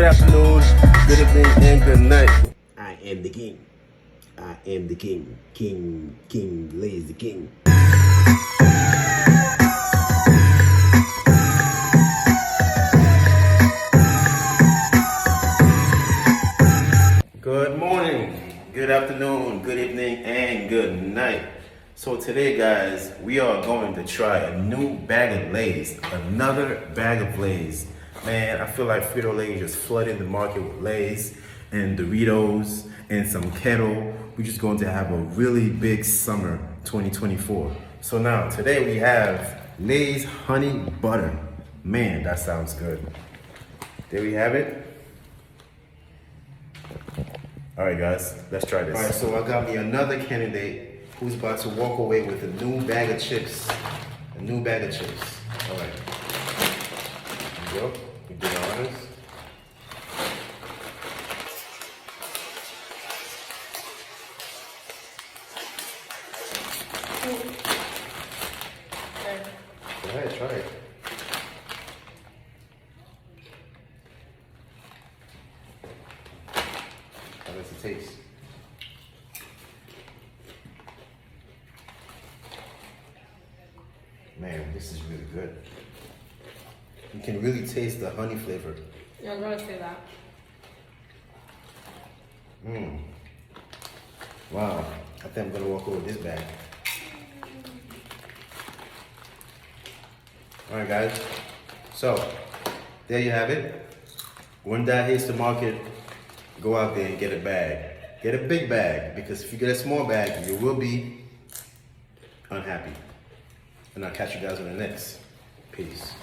afternoon, good evening, and good night. I am the king. I am the king. King Lays the king. Good morning, good afternoon, good evening, and good night. So today, guys, we are going to try a new bag of Lay's, another bag of Lay's. Man, I feel like Frito-Lay just flooded the market with Lay's and Doritos and some Kettle. We're just going to have a really big summer 2024. So now, today we have Lay's Honey Butter. Man, that sounds good. There we have it. All right, guys, let's try this. All right, so I got me another candidate who's about to walk away with a new bag of chips. A new bag of chips. All right. Here we go. We do the honors. Go ahead, try it. How does it taste? Man, this is really good. You can really taste the honey flavor. Yeah, I'm gonna say that. Wow. I think I'm gonna walk over this bag. All right, guys. So, there you have it. When that hits the market, go out there and get a bag. Get a big bag, because if you get a small bag, you will be unhappy. And I'll catch you guys on the next. Peace.